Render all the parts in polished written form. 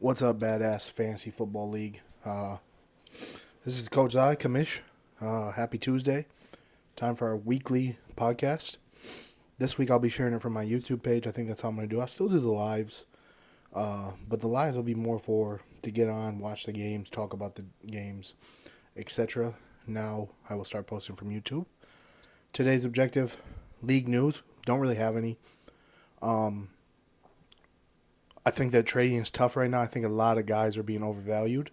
What's up, Badass Fantasy Football League? This is Coach I, Kamish. Happy Tuesday. Time for our weekly podcast. This week I'll be sharing it from my YouTube page. I think that's how I'm going to do it. I still do the lives, but the lives will be more for to get on, watch the games, talk about the games, etc. Now I will start posting from YouTube. Today's objective, league news. Don't really have any. I think that trading is tough right now. I think a lot of guys are being overvalued.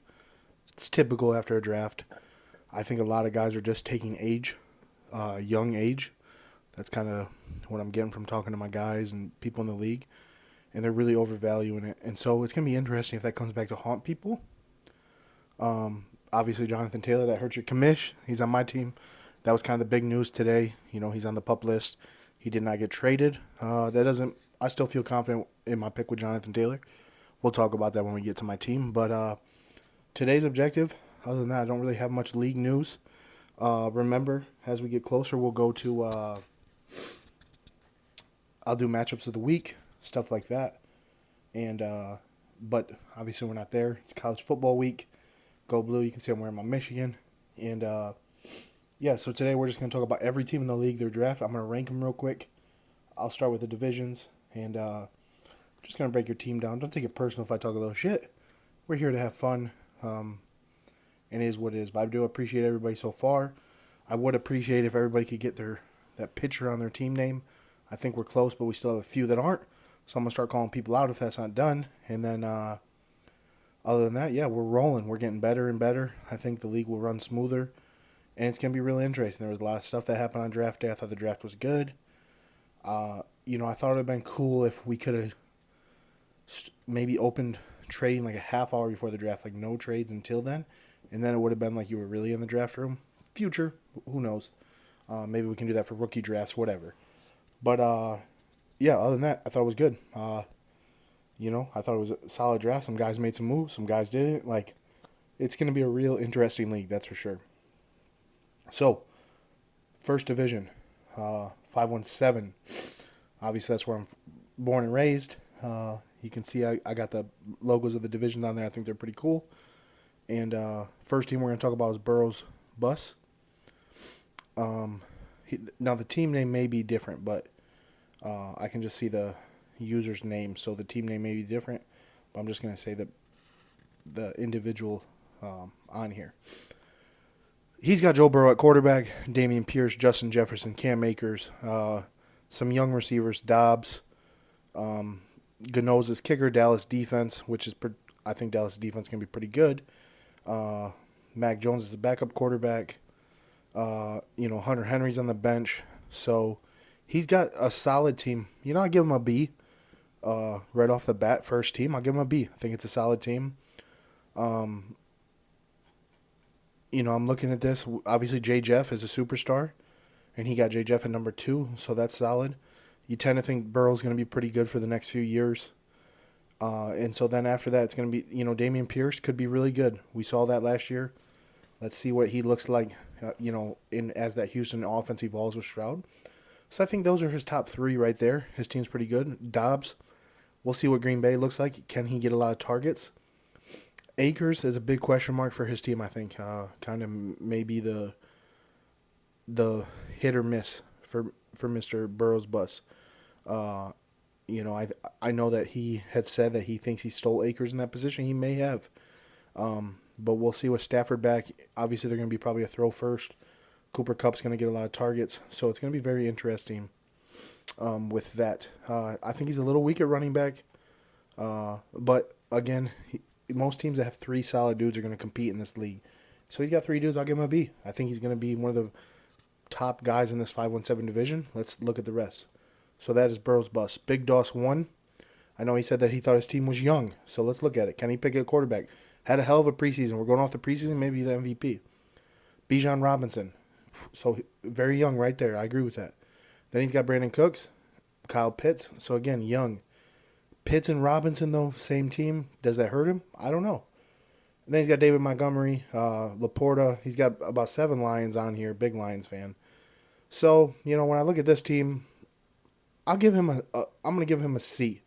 It's typical after a draft. I think a lot of guys are just taking age, young age. That's kind of what I'm getting from talking to my guys and people in the league. And they're really overvaluing it. And so it's going to be interesting if that comes back to haunt people. Obviously, Jonathan Taylor, that hurt your commish. He's on my team. That was kind of the big news today. You know, he's on the PUP list. He did not get traded. I still feel confident in my pick with Jonathan Taylor. We'll talk about that when we get to my team. But today's objective, other than that, I don't really have much league news. Remember, as we get closer, we'll go to, I'll do matchups of the week, stuff like that. But obviously we're not there. It's college football week. Go Blue. You can see I'm wearing my Michigan. And, so today we're just going to talk about every team in the league, their draft. I'm going to rank them real quick. I'll start with the divisions. And just going to break your team down. Don't take it personal if I talk a little shit. We're here to have fun. And it is what it is. But I do appreciate everybody so far. I would appreciate if everybody could get that picture on their team name. I think we're close, but we still have a few that aren't. So I'm going to start calling people out if that's not done. And then other than that, we're rolling. We're getting better and better. I think the league will run smoother. And it's going to be really interesting. There was a lot of stuff that happened on draft day. I thought the draft was good. I thought it would have been cool if we could have maybe opened trading like a half hour before the draft, like no trades until then. And then it would have been like you were really in the draft room. Future, who knows? Maybe we can do that for rookie drafts, whatever. But, other than that, I thought it was good. I thought it was a solid draft. Some guys made some moves. Some guys didn't. Like, it's going to be a real interesting league, that's for sure. So, first division, 517. Obviously, that's where I'm born and raised. You can see I got the logos of the divisions on there. I think they're pretty cool. And first team we're going to talk about is Burrows Bus. Now, the team name may be different, but I can just see the user's name. So the team name may be different, but I'm just going to say the individual on here. He's got Joe Burrow at quarterback, Dameon Pierce, Justin Jefferson, Cam Akers, some young receivers, Dobbs, Ganoza's kicker, Dallas defense, which is I think Dallas defense can be pretty good. Mac Jones is a backup quarterback. Hunter Henry's on the bench, so he's got a solid team. I give him a B. Right off the bat, first team, I'll give him a B. I think it's a solid team. I'm looking at this. Obviously, J. Jeff is a superstar, and he got J. Jeff at number 2, so that's solid. You tend to think Burrow's going to be pretty good for the next few years. And so then after that, it's going to be, Dameon Pierce could be really good. We saw that last year. Let's see what he looks like, as that Houston offense evolves with Stroud. So I think those are his top 3 right there. His team's pretty good. Dobbs, we'll see what Green Bay looks like. Can he get a lot of targets? Akers is a big question mark for his team, I think. Kind of maybe the hit or miss for Mr. Burrows Bus. I know that he had said that he thinks he stole Akers in that position. He may have. But we'll see with Stafford back. Obviously, they're going to be probably a throw first. Cooper Kupp's going to get a lot of targets. So it's going to be very interesting with that. I think he's a little weak at running back. But, again, most teams that have 3 solid dudes are going to compete in this league. So he's got 3 dudes. I'll give him a B. I think he's going to be one of the top guys in this 517 division. Let's look at the rest. So that is Burrow's Bus. Big Doss 1. I know he said that he thought his team was young. So let's look at it. Can he pick a quarterback? Had a hell of a preseason. We're going off the preseason, maybe the MVP. Bijan Robinson. So very young right there. I agree with that. Then he's got Brandon Cooks, Kyle Pitts. So again, young. Pitts and Robinson, though, same team. Does that hurt him? I don't know. And then he's got David Montgomery, Laporta. He's got about 7 Lions on here. Big Lions fan. So, when I look at this team, I'm going to give him a C.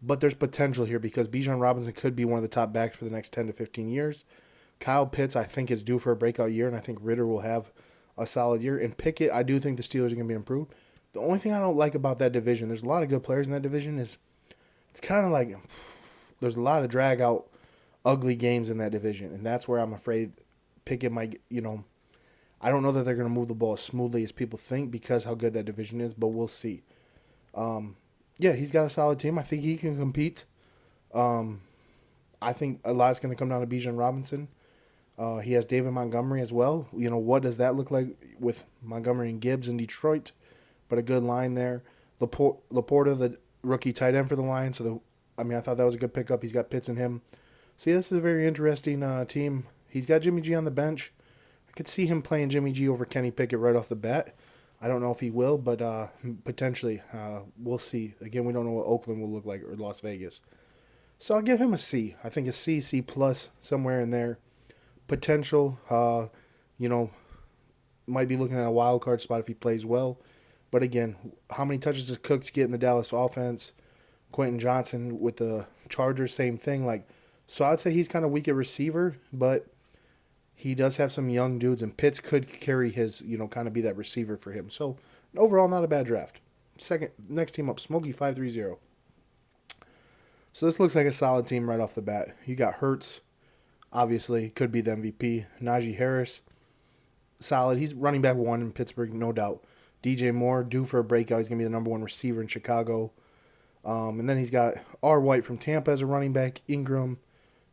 but there's potential here because Bijan Robinson could be one of the top backs for the next 10 to 15 years. Kyle Pitts, I think, is due for a breakout year, and I think Ritter will have a solid year. And Pickett, I do think the Steelers are going to be improved. The only thing I don't like about that division, there's a lot of good players in that division, is it's kind of like there's a lot of drag out, ugly games in that division, and that's where I'm afraid Pickett might, I don't know that they're going to move the ball as smoothly as people think because how good that division is, but we'll see. Yeah, he's got a solid team. I think he can compete. I think a lot is going to come down to Bijan Robinson. He has David Montgomery as well. What does that look like with Montgomery and Gibbs in Detroit? But a good line there. Laporta, the rookie tight end for the Lions. I thought that was a good pickup. He's got Pitts in him. See, this is a very interesting team. He's got Jimmy G on the bench. I could see him playing Jimmy G over Kenny Pickett right off the bat. I don't know if he will, but potentially. We'll see. Again, we don't know what Oakland will look like or Las Vegas. So I'll give him a C. I think a C, C+, somewhere in there. Potential, might be looking at a wild card spot if he plays well. But again, how many touches does Cooks get in the Dallas offense? Quentin Johnson with the Chargers, same thing. So I'd say he's kind of weak at receiver, but he does have some young dudes, and Pitts could carry his, kind of be that receiver for him. So overall, not a bad draft. Next team up, Smokey 530. So this looks like a solid team right off the bat. You got Hurts, obviously, could be the MVP. Najee Harris, solid. He's running back 1 in Pittsburgh, no doubt. DJ Moore, due for a breakout. He's going to be the number 1 receiver in Chicago. And then he's got R. White from Tampa as a running back, Ingram,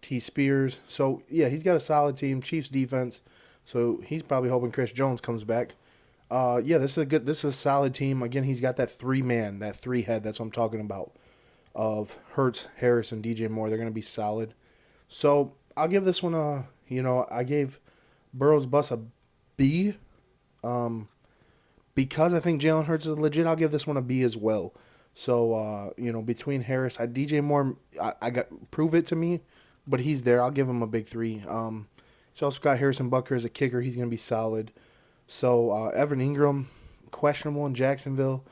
T. Spears. So, yeah, he's got a solid team. Chiefs defense. So he's probably hoping Chris Jones comes back. This is a solid team. Again, he's got that 3-man, that 3-head. That's what I'm talking about. Of Hurts, Harris, and DJ Moore. They're going to be solid. So I'll give this one I gave Burrow's bus a B. Because I think Jalen Hurts is legit, I'll give this one a B as well. So, between Harris, DJ Moore, I got prove it to me, but he's there. I'll give him a big 3. He's also got Harrison Butker as a kicker. He's going to be solid. So, Evan Ingram, questionable in Jacksonville.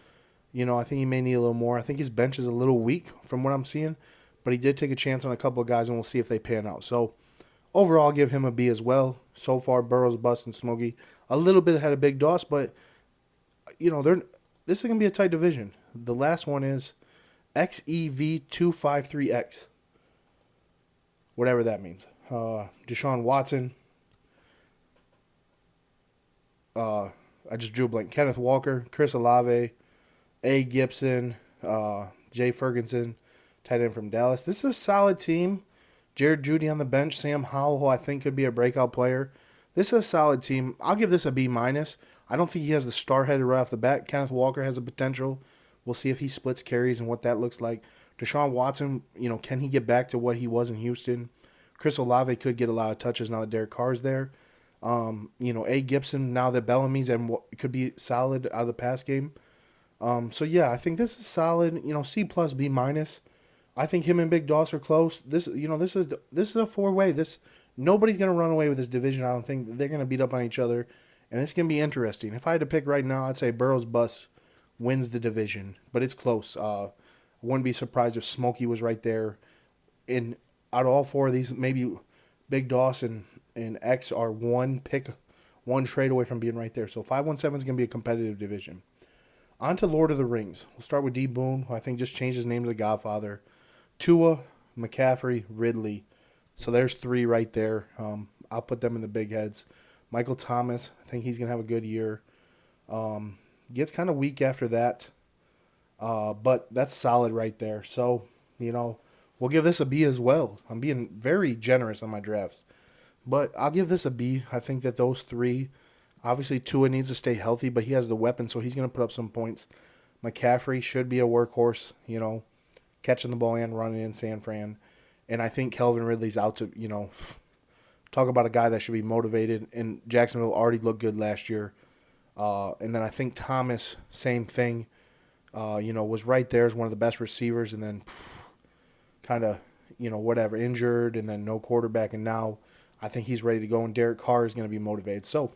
I think he may need a little more. I think his bench is a little weak from what I'm seeing, but he did take a chance on a couple of guys, and we'll see if they pan out. So, overall, I'll give him a B as well. So far, Burrow's bust and Smokey. A little bit ahead of Big Doss, but, this is going to be a tight division. The last one is XEV253X. Whatever that means. Deshaun Watson. I just drew a blank. Kenneth Walker, Chris Olave, A. Gibson, Jay Ferguson, tight end from Dallas. This is a solid team. Jared Jeudy on the bench. Sam Howell, who I think could be a breakout player. This is a solid team. I'll give this a B-. I don't think he has the star headed right off the bat. Kenneth Walker has the potential. We'll see if he splits carries and what that looks like. Deshaun Watson, can he get back to what he was in Houston? Chris Olave could get a lot of touches now that Derek Carr's there. A. Gibson, now that Bellamy's and could be solid out of the pass game. I think this is solid. C+, B-. I think him and Big Doss are close. This is a 4-way. Nobody's gonna run away with this division. I don't think they're gonna beat up on each other, and it's gonna be interesting. If I had to pick right now, I'd say Burrow's bus wins the division, but it's close. I wouldn't be surprised if Smokey was right there. And out of all 4 of these, maybe Big Doss and X are one trade away from being right there. So 517 is gonna be a competitive division. On to Lord of the Rings. We'll start with D. Boone, who I think just changed his name to The Godfather. Tua, McCaffrey, Ridley. So there's 3 right there. I'll put them in the big heads. Michael Thomas, I think he's going to have a good year. Gets kind of weak after that. But that's solid right there. So, we'll give this a B as well. I'm being very generous on my drafts. But I'll give this a B. I think that those 3, obviously Tua needs to stay healthy, but he has the weapon, so he's going to put up some points. McCaffrey should be a workhorse, catching the ball and running in San Fran. And I think Calvin Ridley's out to, talk about a guy that should be motivated. And Jacksonville already looked good last year. And then I think Thomas, same thing, was right there as one of the best receivers. And then kind of, injured and then no quarterback. And now I think he's ready to go. And Derek Carr is going to be motivated. So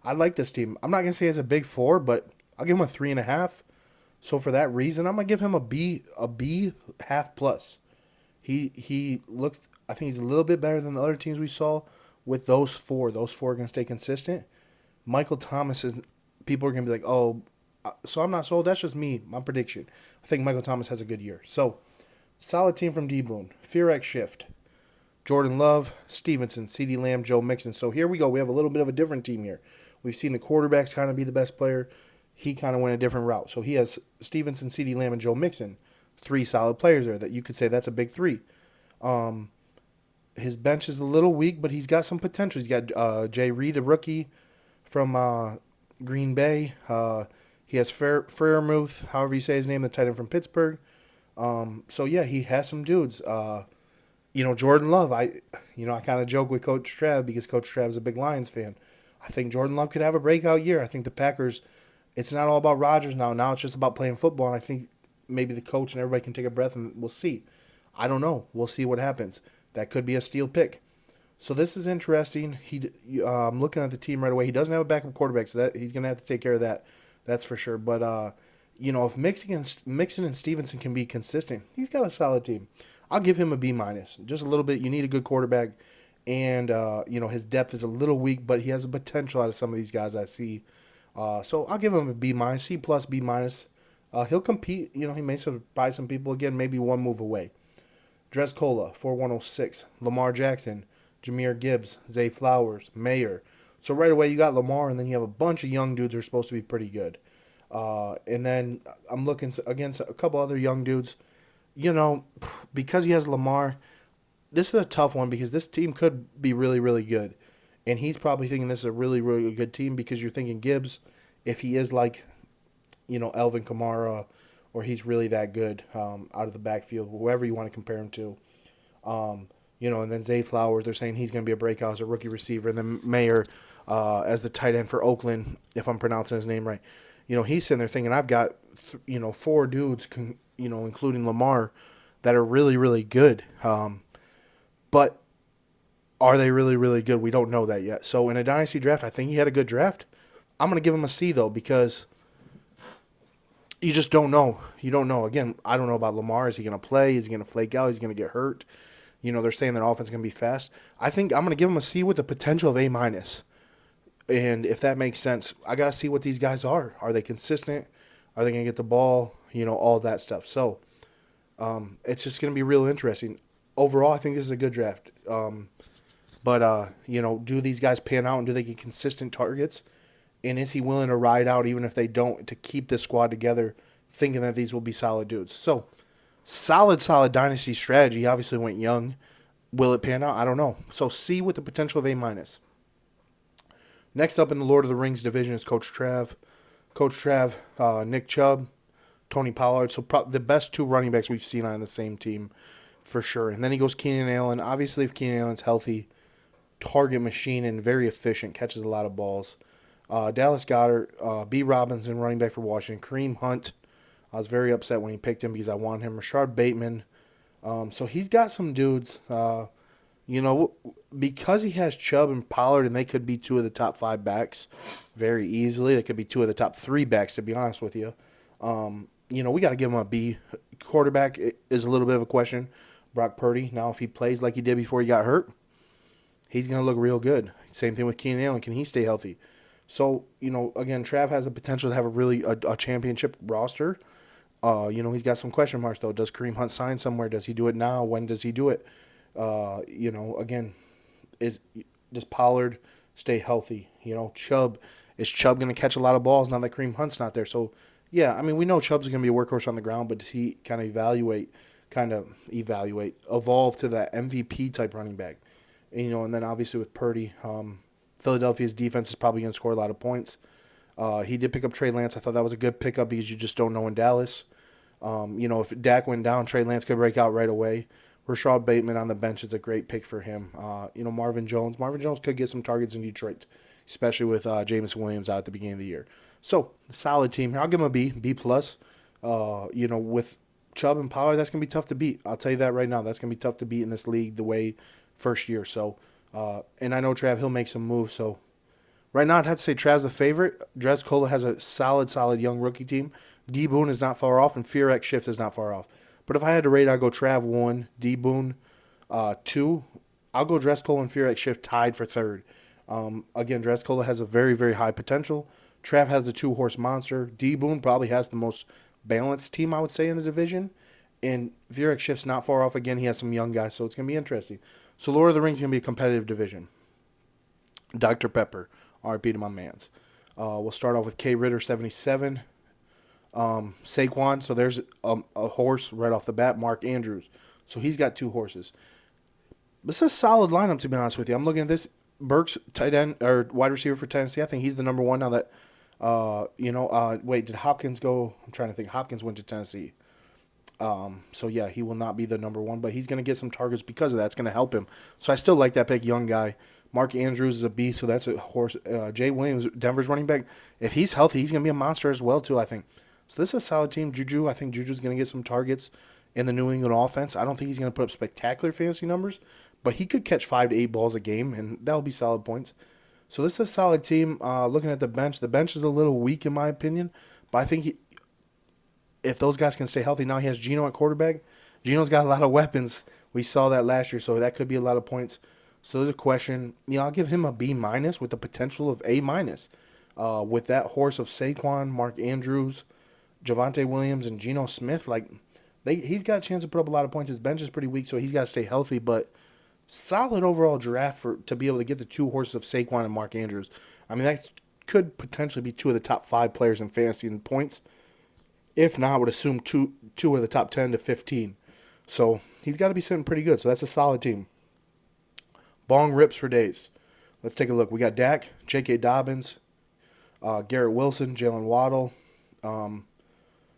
I like this team. I'm not going to say it's a big 4, but I'll give him a 3.5. So for that reason, I'm gonna give him a B half plus. He looks. I think he's a little bit better than the other teams we saw. With those four are gonna stay consistent. Michael Thomas is. People are gonna be like, oh, so I'm not sold. That's just me. My prediction. I think Michael Thomas has a good year. So solid team from D Boone. Fear X Shift. Jordan Love, Stevenson, CeeDee Lamb, Joe Mixon. So here we go. We have a little bit of a different team here. We've seen the quarterbacks kind of be the best player. He kind of went a different route. So he has Stevenson, CeeDee Lamb, and Joe Mixon. 3 solid players there that you could say that's a big 3. His bench is a little weak, but he's got some potential. He's got Jay Reed, a rookie from Green Bay. He has Freiermuth, however you say his name, the tight end from Pittsburgh. So yeah, he has some dudes. Jordan Love, I kind of joke with Coach Trav because Coach Trav is a big Lions fan. I think Jordan Love could have a breakout year. I think the Packers, it's not all about Rodgers now. Now it's just about playing football, and I think maybe the coach and everybody can take a breath, and we'll see. I don't know. We'll see what happens. That could be a steal pick. So this is interesting. I'm looking at the team right away. He doesn't have a backup quarterback, so that he's going to have to take care of that. That's for sure. But if Mixon and Stevenson can be consistent, he's got a solid team. I'll give him a B minus. Just a little bit. You need a good quarterback, and his depth is a little weak, but he has a potential out of some of these guys I see. So I'll give him a B minus, C plus, B minus. He'll compete. He may surprise some people again, maybe one move away. Drescola, 4106. Lamar Jackson, Jahmyr Gibbs, Zay Flowers, Mayer. So right away you got Lamar, and then you have a bunch of young dudes who are supposed to be pretty good. And then I'm looking against a couple other young dudes. Because he has Lamar, this is a tough one because this team could be really, really good. And he's probably thinking this is a really, really good team because you're thinking Gibbs, if he is like, Elvin Kamara, or he's really that good out of the backfield, whoever you want to compare him to. And then Zay Flowers, they're saying he's going to be a breakout as a rookie receiver. And then Mayer as the tight end for Oakland, if I'm pronouncing his name right. He's sitting there thinking, I've got, 4 dudes, including Lamar, that are really, really good. But are they really, really good? We don't know that yet. So in a dynasty draft, I think he had a good draft. I'm going to give him a C, though, because you just don't know. You don't know. Again, I don't know about Lamar. Is he going to play? Is he going to flake out? Is he going to get hurt? They're saying their offense is going to be fast. I think I'm going to give him a C with the potential of A minus. And if that makes sense, I got to see what these guys are. Are they consistent? Are they going to get the ball? All that stuff. So it's just going to be real interesting. Overall, I think this is a good draft. But do these guys pan out and do they get consistent targets? And is he willing to ride out even if they don't to keep this squad together, thinking that these will be solid dudes? So solid dynasty strategy. He obviously went young. Will it pan out? I don't know. So C with the potential of A minus. Next up in the Lord of the Rings division is Coach Trav. Nick Chubb, Tony Pollard. So the best 2 running backs we've seen on the same team for sure. And then he goes Keenan Allen. Obviously, if Keenan Allen's healthy, target machine and very efficient, catches a lot of balls. Dallas Goedert, B. Robinson, running back for Washington. Kareem Hunt. I was very upset when he picked him because I wanted him. Rashard Bateman. So he's got some dudes. Because he has Chubb and Pollard, and they could be 2 of the top 5 backs very easily. They could be 2 of the top 3 backs, to be honest with you. We got to give him a B. Quarterback is a little bit of a question. Brock Purdy. Now, if he plays like he did before he got hurt, he's going to look real good. Same thing with Keenan Allen. Can he stay healthy? So, again, Trav has the potential to have a championship roster. He's got some question marks, though. Does Kareem Hunt sign somewhere? Does he do it now? When does he do it? Again, does Pollard stay healthy? Is Chubb going to catch a lot of balls now that Kareem Hunt's not there? So, yeah, we know Chubb's going to be a workhorse on the ground, but does he kind of evolve to that MVP type running back? And then obviously with Purdy, Philadelphia's defense is probably going to score a lot of points. He did pick up Trey Lance. I thought that was a good pickup because you just don't know in Dallas. If Dak went down, Trey Lance could break out right away. Rashad Bateman on the bench is a great pick for him. Marvin Jones. Marvin Jones could get some targets in Detroit, especially with Jameson Williams out at the beginning of the year. So, solid team. I'll give him a B, B+. With Chubb and Pollard, that's going to be tough to beat. I'll tell you that right now. That's going to be tough to beat in this league the way first year. So, and I know Trav, he'll make some moves. So, right now, I'd have to say Trav's the favorite. Drescola has a solid young rookie team. D Boone is not far off, and Fear X Shift is not far off. But if I had to rate, I'd go Trav 1, D Boone 2. I'll go Driscoll and Fear X Shift tied for third. Again, Driscoll has a very, very high potential. Trav has the 2-horse monster. D Boone probably has the most balanced team, I would say, in the division. And Fear X Shift's not far off. Again, he has some young guys, so it's going to be interesting. So Lord of the Rings is going to be a competitive division. Dr. Pepper, RP to my mans. We'll start off with K. Ritter 77. Saquon, so there's a horse right off the bat, Mark Andrews. So he's got 2 horses. This is a solid lineup, to be honest with you. I'm looking at this. Burks, tight end or wide receiver for Tennessee. I think he's the number one now that, wait, did Hopkins go? I'm trying to think. Hopkins went to Tennessee. So yeah, he will not be the number one, but he's going to get some targets because of that. It's going to help him. So I still like that pick, young guy. Mark Andrews is a beast, so that's a horse. Jay Williams, Denver's running back. If he's healthy, he's going to be a monster as well, too, I think. So this is a solid team. Juju, I think Juju's going to get some targets in the New England offense. I don't think he's going to put up spectacular fantasy numbers, but he could catch 5 to 8 balls a game, and that'll be solid points. So this is a solid team. Looking at the bench is a little weak in my opinion, but I think if those guys can stay healthy, now he has Geno at quarterback. Geno's got a lot of weapons. We saw that last year, so that could be a lot of points. So there's a question. I'll give him a B- with the potential of A-. With that horse of Saquon, Mark Andrews, Javonte Williams, and Geno Smith, he's got a chance to put up a lot of points. His bench is pretty weak, so he's got to stay healthy, but solid overall draft to be able to get the 2 horses of Saquon and Mark Andrews. I mean, that could potentially be 2 of the top 5 players in fantasy in points. If not, I would assume two of the top 10 to 15. So he's got to be sitting pretty good. So that's a solid team. Bong rips for days. Let's take a look. We got Dak, J.K. Dobbins, Garrett Wilson, Jalen Waddle,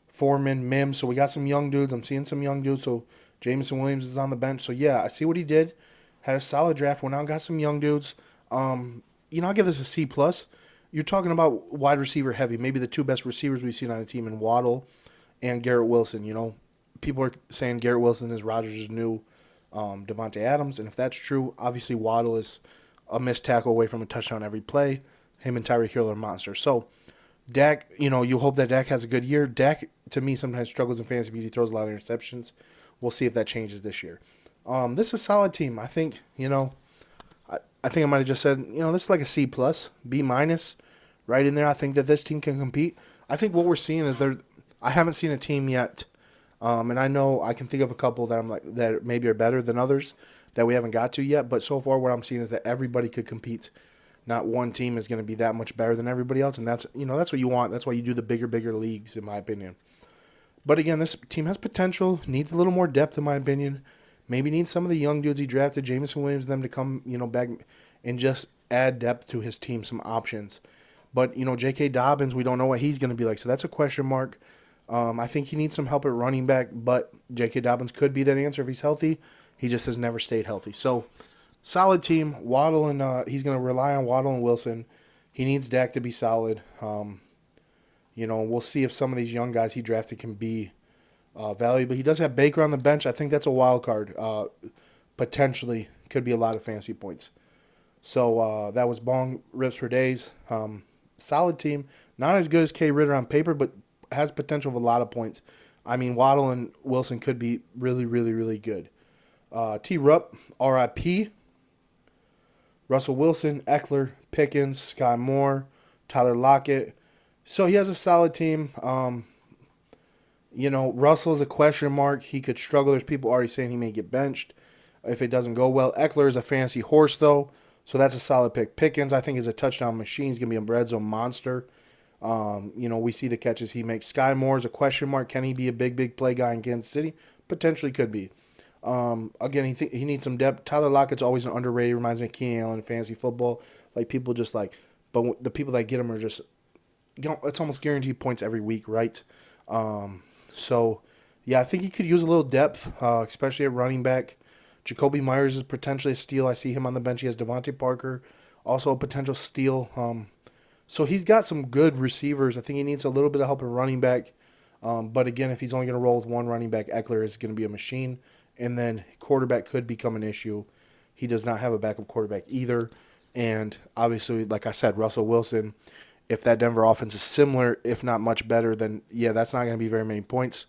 Foreman, Mims. So we got some young dudes. I'm seeing some young dudes. So Jameson Williams is on the bench. So yeah, I see what he did. Had a solid draft. Went out and got some young dudes. I'll give this a C+. You're talking about wide receiver heavy. Maybe the 2 best receivers we've seen on a team in Waddle and Garrett Wilson. People are saying Garrett Wilson is Rodgers' new Devontae Adams. And if that's true, obviously Waddle is a missed tackle away from a touchdown every play. Him and Tyreek Hill are monsters. So Dak, you hope that Dak has a good year. Dak, to me, sometimes struggles in fantasy because he throws a lot of interceptions. We'll see if that changes this year. This is a solid team. I think, I think I might have just said, this is like a C+, B-, right in there. I think that this team can compete. I think what we're seeing is I haven't seen a team yet, and I know I can think of a couple that maybe are better than others that we haven't got to yet, but so far what I'm seeing is that everybody could compete. Not one team is going to be that much better than everybody else, and that's what you want. That's why you do the bigger leagues, in my opinion. But again, this team has potential, needs a little more depth, in my opinion. Maybe needs some of the young dudes he drafted, Jameson Williams, them to come, back and just add depth to his team, some options. But, J.K. Dobbins, we don't know what he's going to be like, so that's a question mark. I think he needs some help at running back, but J.K. Dobbins could be that answer if he's healthy. He just has never stayed healthy. So, solid team. Waddle and he's going to rely on Waddle and Wilson. He needs Dak to be solid. We'll see if some of these young guys he drafted can be valuable. He does have Baker on the bench. I think that's a wild card. Potentially could be a lot of fantasy points. So that was Bong rips for days. Solid team. Not as good as K. Ritter on paper, but has potential of a lot of points. I mean, Waddle and Wilson could be really, really, really good. T. Rupp, RIP. Russell Wilson, Eckler, Pickens, Sky Moore, Tyler Lockett. So he has a solid team. Russell is a question mark. He could struggle. There's people already saying he may get benched if it doesn't go well. Eckler is a fantasy horse, though, so that's a solid pick. Pickens, I think, is a touchdown machine. He's going to be a red zone monster. We see the catches he makes. Sky Moore is a question mark. Can he be a big play guy in Kansas City? Potentially could be. Again, he needs some depth. Tyler Lockett's always an underrated. Reminds me of Keenan Allen in fantasy football. People just but the people that get him are just, it's almost guaranteed points every week, right? So, yeah, I think he could use a little depth, especially at running back. Jacoby Myers is potentially a steal. I see him on the bench. He has Devontae Parker, also a potential steal. So he's got some good receivers. I think he needs a little bit of help at running back. But again, if he's only going to roll with one running back, Eckler is going to be a machine. And then quarterback could become an issue. He does not have a backup quarterback either. And obviously, like I said, Russell Wilson if that Denver offense is similar, if not much better, then yeah, that's not going to be very many points.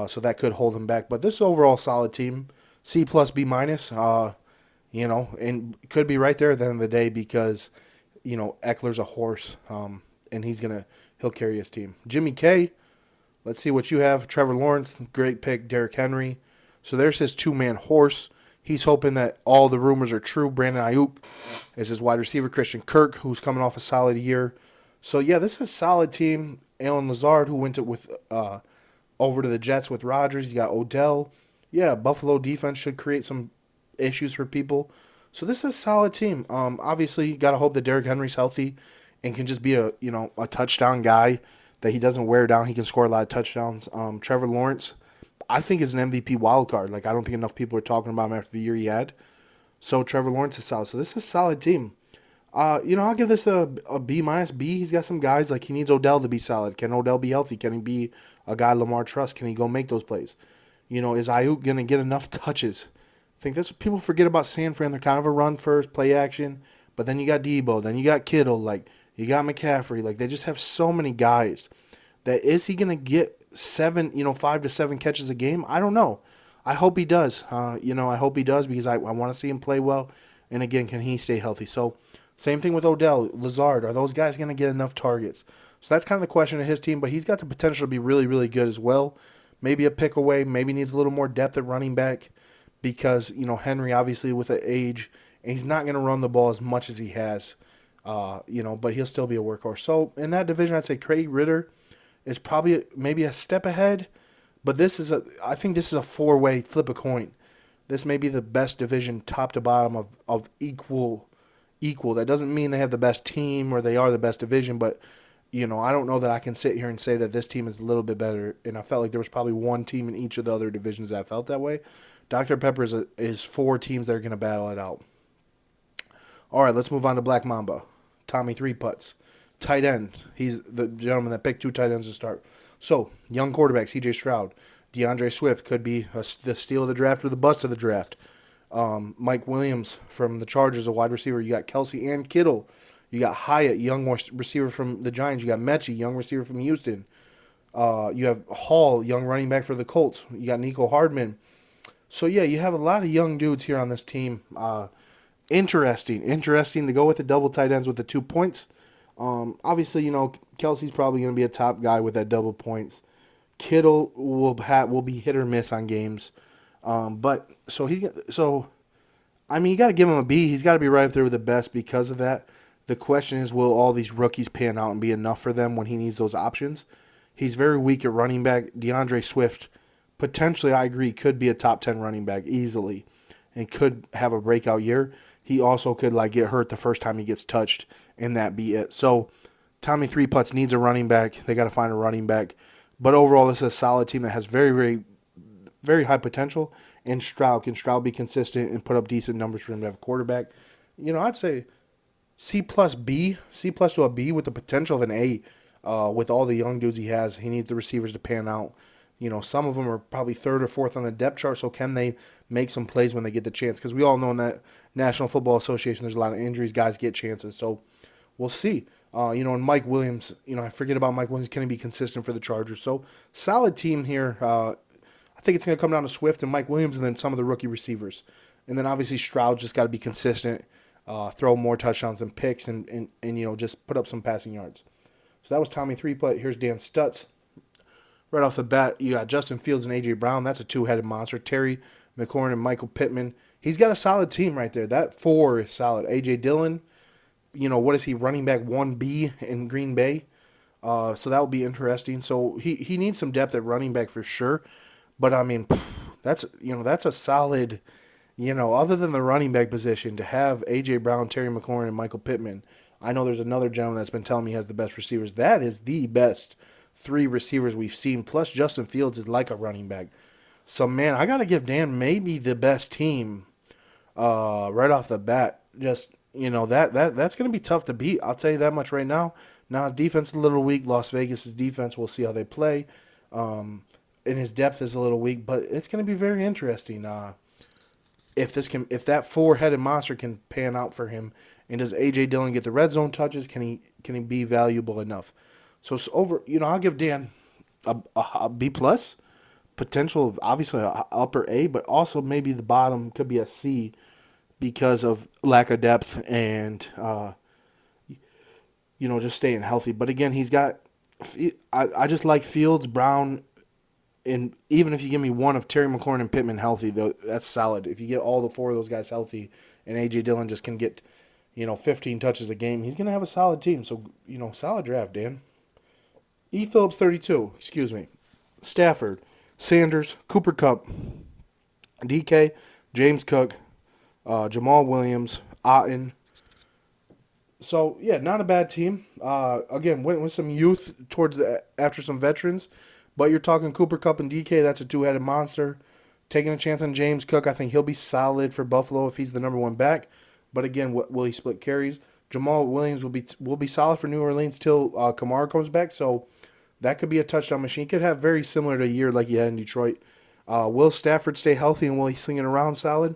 So that could hold them back. But this is overall solid team, C plus B minus. And could be right there at the end of the day because Eckler's a horse, and he'll carry his team. Jimmy K, let's see what you have. Trevor Lawrence, great pick. Derrick Henry. So there's his two-man horse. He's hoping that all the rumors are true. Brandon Ayuk is his wide receiver. Christian Kirk, who's coming off a solid year. So, yeah, this is a solid team. Allen Lazard, who went over to the Jets with Rodgers. He's got Odell. Yeah, Buffalo defense should create some issues for people. So this is a solid team. Obviously, you got to hope that Derrick Henry's healthy and can just be a touchdown guy, that he doesn't wear down. He can score a lot of touchdowns. Trevor Lawrence, I think, is an MVP wildcard. Like, I don't think enough people are talking about him after the year he had. So Trevor Lawrence is solid. So this is a solid team. I'll give this a B minus. B, he's got some guys, like he needs Odell to be solid. Can Odell be healthy? Can he be a guy Lamar trusts? Can he go make those plays? Is Ayuk going to get enough touches? I think that's what people forget about San Fran. They're kind of a run first, play action. But then you got Debo. Then you got Kittle. Like, you got McCaffrey. Like, they just have so many guys. That is he going to get 5 to 7 catches a game? I don't know. I hope he does. I hope he does because I want to see him play well. And again, can he stay healthy? So, same thing with Odell, Lazard. Are those guys going to get enough targets? So that's kind of the question of his team, but he's got the potential to be really, really good as well. Maybe a pick away. Maybe needs a little more depth at running back because, Henry obviously with the age, and he's not going to run the ball as much as he has, but he'll still be a workhorse. So in that division, I'd say Craig Ritter is probably maybe a step ahead, but I think this is a 4-way flip a coin. This may be the best division top to bottom of equal. That doesn't mean they have the best team or they are the best division, but I don't know that I can sit here and say that this team is a little bit better. And I felt like there was probably one team in each of the other divisions that felt that way. Dr. Pepper is 4 teams that are going to battle it out. All right, let's move on to Black Mamba. Tommy Three Putts. Tight end. He's the gentleman that picked 2 tight ends to start. So, young quarterback, C.J. Stroud. DeAndre Swift could be the steal of the draft or the bust of the draft. Mike Williams from the Chargers, a wide receiver. You got Kelsey and Kittle. You got Hyatt, young receiver from the Giants. You got Mechie, young receiver from Houston. You have Hall, young running back for the Colts. You got Nico Hardman. So, yeah, you have a lot of young dudes here on this team. Interesting to go with the double tight ends with the 2 points. Obviously, Kelsey's probably going to be a top guy with that double points. Kittle will be hit or miss on games. You got to give him a B. He's got to be right up there with the best because of that. The question is, will all these rookies pan out and be enough for them when he needs those options? He's very weak at running back. DeAndre Swift, potentially, I agree, could be a top 10 running back easily and could have a breakout year. He also could get hurt the first time he gets touched and that be it. So Tommy Three Putts needs a running back. They got to find a running back. But overall, this is a solid team that has very, very, very high potential. And can Stroud be consistent and put up decent numbers for him to have a quarterback? I'd say C plus B, C plus to a B with the potential of an A. With all the young dudes he has, he needs the receivers to pan out. Some of them are probably 3rd or 4th on the depth chart, so can they make some plays when they get the chance? Because we all know in that National Football Association there's a lot of injuries. Guys get chances, so we'll see. And Mike Williams, I forget about Mike Williams. Can he be consistent for the Chargers? So solid team here. I think it's going to come down to Swift and Mike Williams and then some of the rookie receivers. And then obviously Stroud just got to be consistent, throw more touchdowns than picks, and just put up some passing yards. So that was Tommy Three Putt. Here's Dan Stutz. Right off the bat, you got Justin Fields and A.J. Brown. That's a 2-headed monster. Terry McLaurin and Michael Pittman. He's got a solid team right there. That 4 is solid. A.J. Dillon, what is he, running back 1B in Green Bay? So that will be interesting. So he needs some depth at running back for sure. But, that's a solid, other than the running back position, to have A.J. Brown, Terry McLaurin, and Michael Pittman. I know there's another gentleman that's been telling me he has the best receivers. That is the best 3 receivers we've seen. Plus, Justin Fields is like a running back. So, man, I got to give Dan maybe the best team right off the bat. Just, that's going to be tough to beat. I'll tell you that much right now. Now, defense is a little weak. Las Vegas' defense, we'll see how they play. And his depth is a little weak, but it's going to be very interesting. if that four-headed monster can pan out for him, and does AJ Dillon get the red zone touches? Can he be valuable enough? So it's over. I'll give Dan a B plus potential, obviously a upper A, but also maybe the bottom could be a C because of lack of depth and just staying healthy. But again, he's got. I just like Fields, Brown, and even if you give me one of Terry McLaurin and Pittman healthy, though, that's solid. If you get all the four of those guys healthy, and AJ Dillon just can get 15 touches a game, he's gonna have a solid team. So solid draft, Dan. E. Phillips 32. Excuse me. Stafford, Sanders, Cooper Kupp, DK, James Cook, Jamal Williams, Otten. So, yeah, not a bad team. Again, went with some youth after some veterans. But you're talking Cooper Kupp and DK. That's a two-headed monster. Taking a chance on James Cook. I think he'll be solid for Buffalo if he's the number one back. But, again, will he split carries? Jamal Williams will be solid for New Orleans till Kamara comes back. So, that could be a touchdown machine. Could have very similar to a year like he had in Detroit. Will Stafford stay healthy and will he sling it around solid?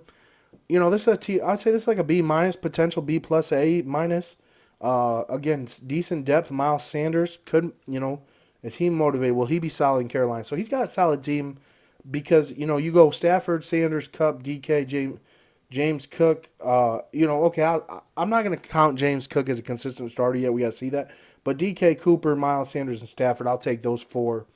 This is a team. I'd say this is like a B minus, potential B plus A minus. Again, decent depth. Miles Sanders could, is he motivated? Will he be solid in Carolina? So he's got a solid team because you go Stafford, Sanders, Kupp, DK, James Cook. Okay, I'm not going to count James Cook as a consistent starter yet. We got to see that. But DK, Cooper, Miles Sanders, and Stafford, I'll take those four.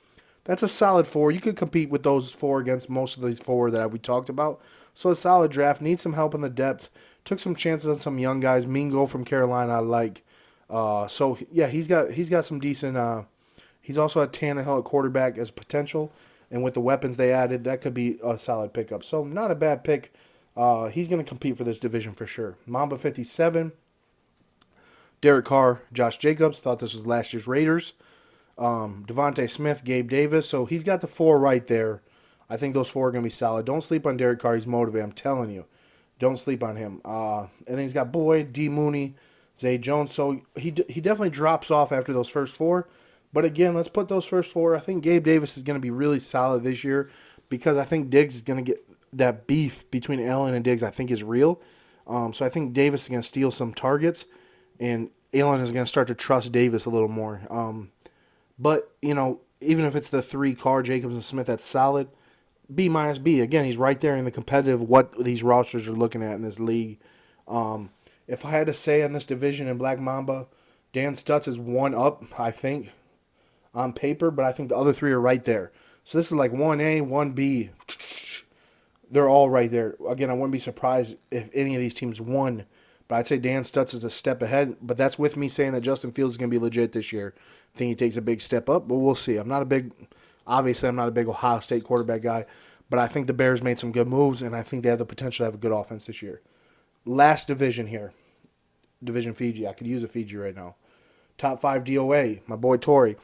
That's a solid four. You could compete with those four against most of these four that we talked about. So a solid draft. Needs some help in the depth. Took some chances on some young guys. Mingo from Carolina I like. So yeah, he's got some decent. He's also a Tannehill at quarterback as potential, and with the weapons they added, that could be a solid pickup. So not a bad pick. He's going to compete for this division for sure. Mamba 57. Derek Carr, Josh Jacobs. Thought this was last year's Raiders. Devontae Smith, Gabe Davis. So he's got the four right there. I think those four are going to be solid. Don't sleep on Derek Carr. He's motivated. I'm telling you. Don't sleep on him. And then he's got Boyd, D. Mooney, Zay Jones. So he definitely drops off after those first four. But again, let's put those first four. I think Gabe Davis is going to be really solid this year because I think Diggs is going to get that beef between Allen and Diggs, I think, is real. So I think Davis is going to steal some targets, and Allen is going to start to trust Davis a little more. But, even if it's the three, Carr, Jacobs, and Smith, that's solid. B minus B. Again, he's right there in the competitive what these rosters are looking at in this league. If I had to say in this division in Black Mamba, Dan Stutz is one up, I think, on paper, but I think the other three are right there. So this is like 1A, 1B. They're all right there. Again, I wouldn't be surprised if any of these teams won, but I'd say Dan Stutz is a step ahead. But that's with me saying that Justin Fields is going to be legit this year. I think he takes a big step up, but we'll see. I'm not a big Ohio State quarterback guy, but I think the Bears made some good moves, and I think they have the potential to have a good offense this year. Last division here, Division Fiji. I could use a Fiji right now. Top 5 DOA, my boy Torrey.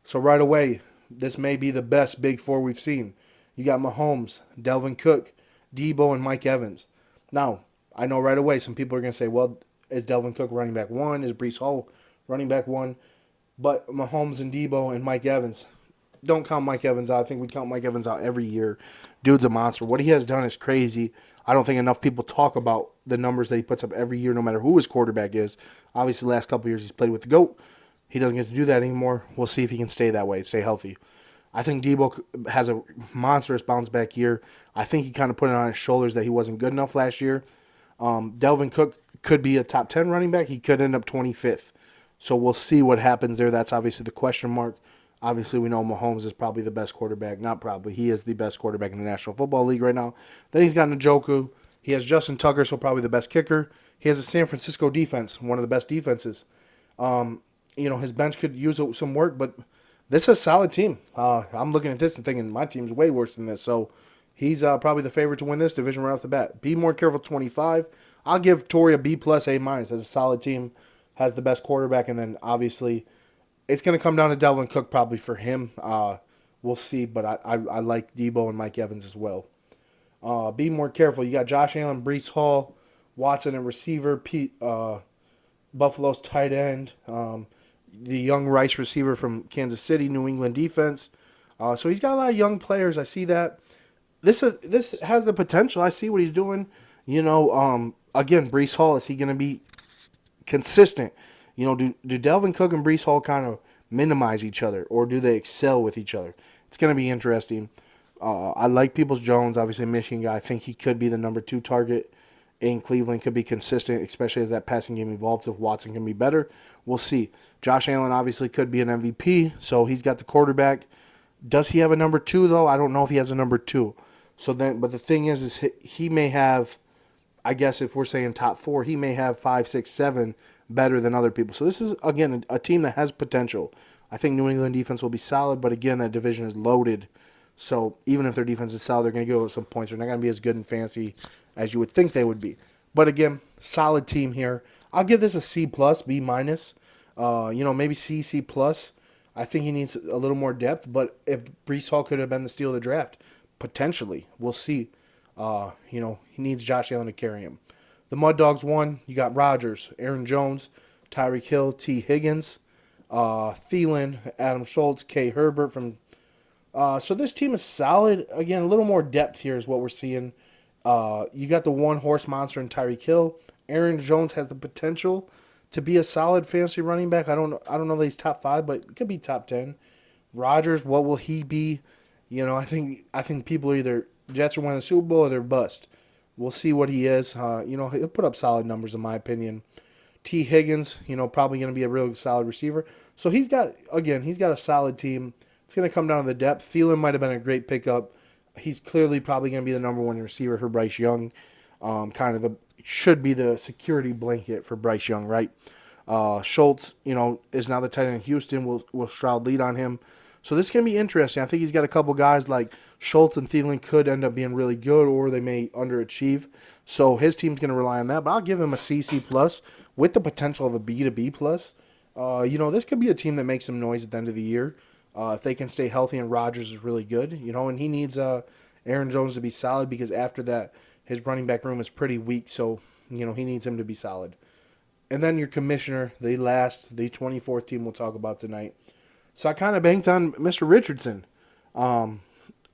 So right away, this may be the best Big Four we've seen. You got Mahomes, Delvin Cook, Debo, and Mike Evans. Now, I know right away some people are going to say, well, is Delvin Cook running back 1? Is Breece Hall running back 1? But Mahomes and Debo and Mike Evans, don't count Mike Evans out. I think we count Mike Evans out every year. Dude's a monster. What he has done is crazy. I don't think enough people talk about the numbers that he puts up every year, no matter who his quarterback is. Obviously, the last couple of years he's played with the GOAT. He doesn't get to do that anymore. We'll see if he can stay that way, stay healthy. I think Debo has a monstrous bounce-back year. I think he kind of put it on his shoulders that he wasn't good enough last year. Delvin Cook could be a top 10 running back. He could end up 25th. So we'll see what happens there. That's obviously the question mark. Obviously, we know Mahomes is probably the best quarterback. Not probably. He is the best quarterback in the National Football League right now. Then he's got Njoku. He has Justin Tucker, so probably the best kicker. He has a San Francisco defense, one of the best defenses. His bench could use some work, but this is a solid team. I'm looking at this and thinking my team's way worse than this. So he's probably the favorite to win this division right off the bat. Be more careful, 25. I'll give Torrey a B plus, A minus as a solid team. Has the best quarterback, and then obviously it's going to come down to Delvin Cook probably for him. We'll see, but I like Debo and Mike Evans as well. Be more careful. You got Josh Allen, Breece Hall, Watson at receiver, Buffalo's tight end, the young Rice receiver from Kansas City, New England defense. So he's got a lot of young players. I see that. this has the potential. I see what he's doing. Again, Brees Hall, is he going to be consistent? Do Delvin Cook and Brees Hall kind of minimize each other, or do they excel with each other? It's going to be interesting. I like Peoples-Jones, obviously a Michigan guy. I think he could be the number 2 target in Cleveland, could be consistent, especially as that passing game evolves. If Watson can be better, we'll see. Josh Allen obviously could be an MVP, so he's got the quarterback. Does he have a number 2, though? I don't know if he has a number 2. But the thing is he may have, I guess if we're saying top 4, he may have 5, 6, 7 better than other people. So this is, again, a team that has potential. I think New England defense will be solid, but again, that division is loaded. So even if their defense is solid, they're going to give up some points. They're not going to be as good and fancy as you would think they would be. But again, solid team here. I'll give this a C+, B-. Maybe C+. I think he needs a little more depth, but if Brees Hall could have been the steal of the draft, potentially, we'll see. He needs Josh Allen to carry him. The Mud Dogs won. You got Rodgers, Aaron Jones, Tyreek Hill, T. Higgins, Thielen, Adam Schultz, K. Herbert from. So this team is solid. Again, a little more depth here is what we're seeing. You got the one-horse monster in Tyreek Hill. Aaron Jones has the potential to be a solid fantasy running back. I don't know that he's top 5, but it could be top 10. Rodgers, what will he be? I think people are either Jets are winning the Super Bowl or they're bust. We'll see what he is. He'll put up solid numbers in my opinion. T. Higgins, probably going to be a real solid receiver. So he's got a solid team. It's going to come down to the depth. Thielen might have been a great pickup. He's clearly probably going to be the number 1 receiver for Bryce Young. Should be the security blanket for Bryce Young, right? Schultz, is now the tight end in Houston. Will Stroud lead on him? So this is going to be interesting. I think he's got a couple guys like Schultz and Thielen could end up being really good, or they may underachieve. So his team's going to rely on that. But I'll give him a CC+ with the potential of a B to B+. This could be a team that makes some noise at the end of the year. If they can stay healthy and Rodgers is really good, and he needs Aaron Jones to be solid because after that, his running back room is pretty weak. So, he needs him to be solid. And then your commissioner, the 24th team we'll talk about tonight. So I kind of banked on Mr. Richardson. I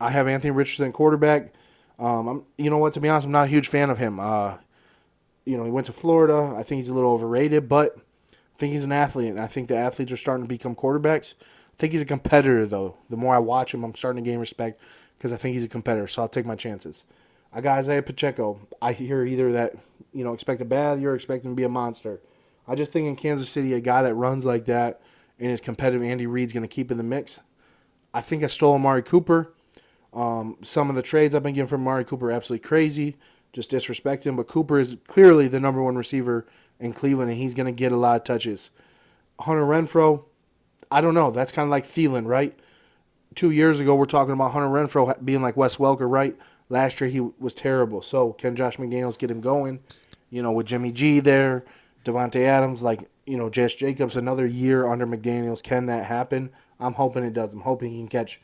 have Anthony Richardson quarterback. To be honest, I'm not a huge fan of him. He went to Florida. I think he's a little overrated, but I think he's an athlete, and I think the athletes are starting to become quarterbacks. I think he's a competitor, though. The more I watch him, I'm starting to gain respect because I think he's a competitor, so I'll take my chances. I got Isaiah Pacheco. I hear either that, expect a bad year or expect him to be a monster. I just think in Kansas City, a guy that runs like that and is competitive, Andy Reid's going to keep in the mix. I think I stole Amari Cooper. Some of the trades I've been getting from Amari Cooper are absolutely crazy. Just disrespect him. But Cooper is clearly the number 1 receiver in Cleveland, and he's going to get a lot of touches. Hunter Renfrow, I don't know. That's kind of like Thielen, right? 2 years ago, we're talking about Hunter Renfrow being like Wes Welker, right? Last year, he was terrible. So can Josh McDaniels get him going? With Jimmy G there, Devontae Adams, Josh Jacobs, another year under McDaniels. Can that happen? I'm hoping it does. I'm hoping he can catch,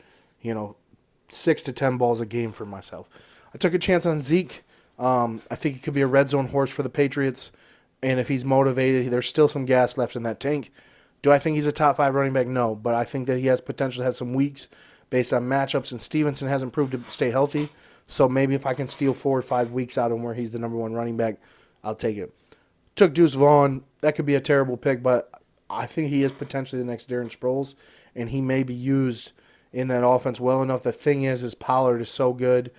6 to 10 balls a game for myself. I took a chance on Zeke. I think he could be a red zone horse for the Patriots. And if he's motivated, there's still some gas left in that tank. Do I think he's a top 5 running back? No. But I think that he has potential to have some weeks based on matchups. And Stevenson hasn't proved to stay healthy. So maybe if I can steal 4 or 5 weeks out of him where he's the number 1 running back, I'll take it. Took Deuce Vaughn. That could be a terrible pick, but I think he is potentially the next Darren Sproles, and he may be used in that offense well enough. The thing is Pollard is so good,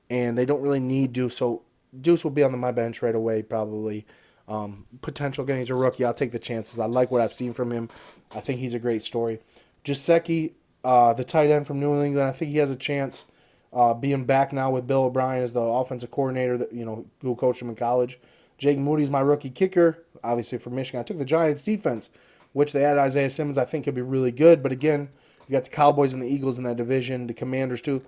and they don't really need Deuce. So Deuce will be on my bench right away probably. Potential, again, he's a rookie. I'll take the chances. I like what I've seen from him. I think he's a great story. Gesicki, the tight end from New England, I think he has a chance being back now with Bill O'Brien as the offensive coordinator that who coached him in college. Jake Moody's my rookie kicker, obviously from Michigan. I took the Giants defense, which they had Isaiah Simmons. I think could be really good. But again, you got the Cowboys and the Eagles in that division, the Commanders too.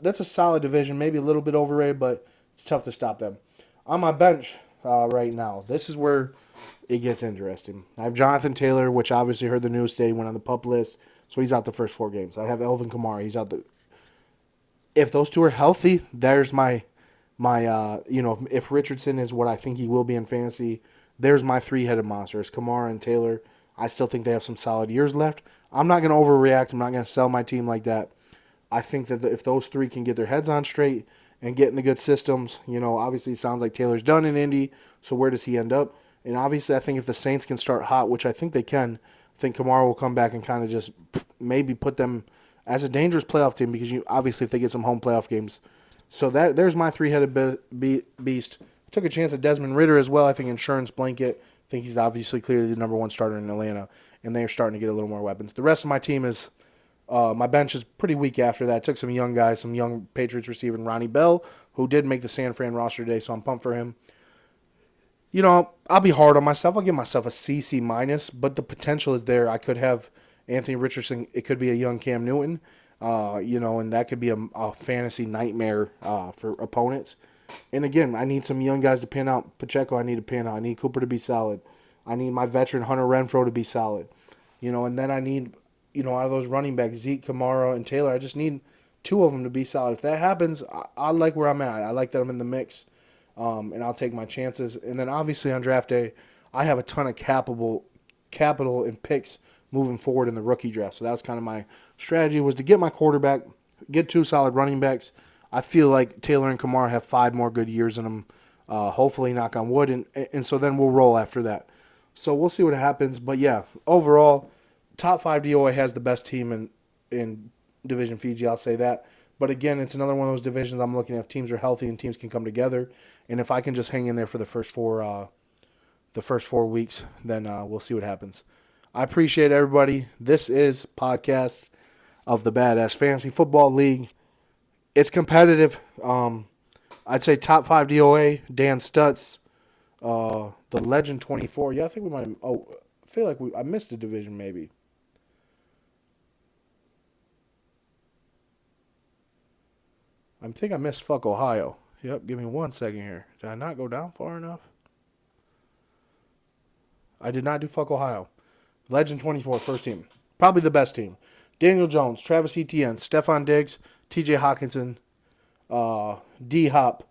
That's a solid division, maybe a little bit overrated, but it's tough to stop them. On my bench right now, this is where it gets interesting. I have Jonathan Taylor, which obviously heard the news today, went on the PUP list, so he's out the first 4 games. I have Elvin Kamara. He's out the. If those two are healthy, there's my if Richardson is what I think he will be in fantasy, there's my 3-headed monster. It's Kamara and Taylor. I still think they have some solid years left. I'm not going to overreact. I'm not going to sell my team like that. I think that if those 3 can get their heads on straight and get in the good systems. Obviously it sounds like Taylor's done in Indy, so where does he end up? And obviously I think if the Saints can start hot, which I think they can, I think Kamara will come back and kind of just maybe put them as a dangerous playoff team because obviously if they get some home playoff games. So there's my three-headed beast. Took a chance at Desmond Ridder as well. I think insurance blanket. I think he's obviously clearly the number one starter in Atlanta, and they're starting to get a little more weapons. The rest of my team is my bench is pretty weak after that. Took some young guys, some young Patriots receiver, Ronnie Bell, who did make the San Fran roster today, so I'm pumped for him. I'll be hard on myself. I'll give myself a C minus, but the potential is there. I could have Anthony Richardson. It could be a young Cam Newton, and that could be a fantasy nightmare for opponents. And again, I need some young guys to pan out. Pacheco, I need to pan out. I need Cooper to be solid. I need my veteran Hunter Renfrow to be solid. And then I need, out of those running backs, Zeke, Kamara, and Taylor, I just need two of them to be solid. If that happens, I like where I'm at. I like that I'm in the mix, and I'll take my chances. And then obviously on draft day, I have a ton of capital and picks moving forward in the rookie draft. So that was kind of my strategy, was to get my quarterback, get two solid running backs. I feel like Taylor and Kamara have 5 more good years in them, hopefully, knock on wood, and so then we'll roll after that. So we'll see what happens. But, yeah, overall, top 5 DOA has the best team in Division Fiji, I'll say that. But, again, it's another one of those divisions I'm looking at if teams are healthy and teams can come together. And if I can just hang in there for the first 4 weeks, then we'll see what happens. I appreciate everybody. This is Podcast of the Badass Fantasy Football League. It's competitive. I'd say top 5 DOA, Dan Stutz, the Legend 24. Yeah, I think we might have. I feel like I missed a division maybe. I think I missed Fuck Ohio. Yep, give me 1 second here. Did I not go down far enough? I did not do Fuck Ohio. Legend 24, first team. Probably the best team. Daniel Jones, Travis Etienne, Stephon Diggs, TJ Hawkinson, D-Hop.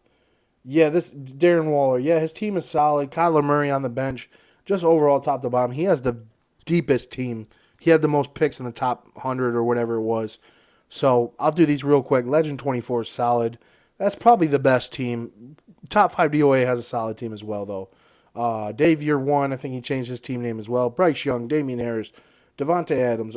Yeah, this Darren Waller. Yeah, his team is solid. Kyler Murray on the bench. Just overall top to bottom. He has the deepest team. He had the most picks in the top 100 or whatever it was. So I'll do these real quick. Legend 24 is solid. That's probably the best team. Top 5 DOA has a solid team as well, though. Dave Year One, I think he changed his team name as well. Bryce Young, Damian Harris, Devontae Adams,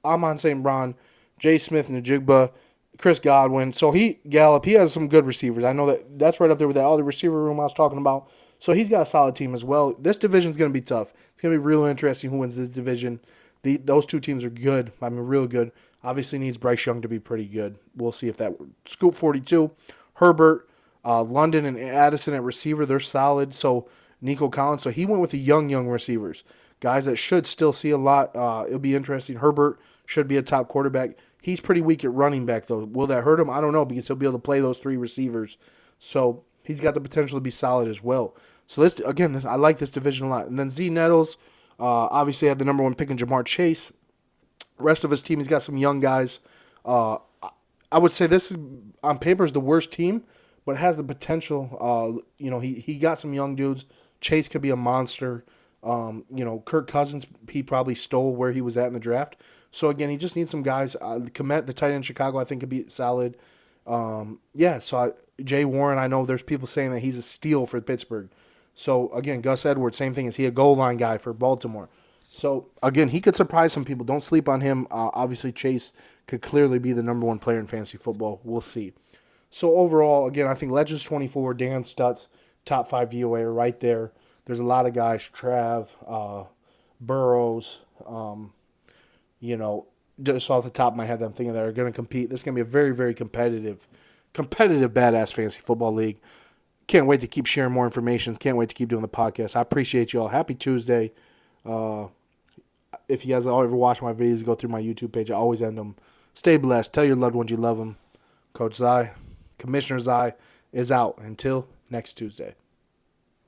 Amon St. Brown, Jay Smith, Njigba, Chris Godwin. So Gallup, he has some good receivers. I know that's right up there with that other receiver room I was talking about. So he's got a solid team as well. This division's going to be tough. It's going to be real interesting who wins this division. Those two teams are good. I mean, real good. Obviously needs Bryce Young to be pretty good. We'll see if that Scoop 42, Herbert, London, and Addison at receiver, they're solid. So Nico Collins. So he went with the young receivers. Guys that should still see a lot. It'll be interesting. Herbert should be a top quarterback. He's pretty weak at running back, though. Will that hurt him? I don't know, because he'll be able to play those 3 receivers. So he's got the potential to be solid as well. So I like this division a lot. And then Z Nettles, obviously had the number 1 pick in Jamar Chase. Rest of his team, he's got some young guys. I would say this is, on paper, is the worst team, but it has the potential. He got some young dudes. Chase could be a monster. Kirk Cousins, he probably stole where he was at in the draft. So, again, he just needs some guys. Komet, the tight end in Chicago, I think could be solid. Jay Warren, I know there's people saying that he's a steal for Pittsburgh. So, again, Gus Edwards, same thing. Is he a goal line guy for Baltimore? So, again, he could surprise some people. Don't sleep on him. Obviously, Chase could clearly be the number 1 player in fantasy football. We'll see. So, overall, again, I think Legends 24, Dan Stutz, top 5 VOA are right there. There's a lot of guys, Trav, Burrows, just off the top of my head that I'm thinking that are going to compete. This is going to be a very, very competitive badass fantasy football league. Can't wait to keep sharing more information. Can't wait to keep doing the podcast. I appreciate you all. Happy Tuesday. If you guys ever watch my videos, go through my YouTube page. I always end them. Stay blessed. Tell your loved ones you love them. Coach Zai, Commissioner Zai is out. Until next Tuesday.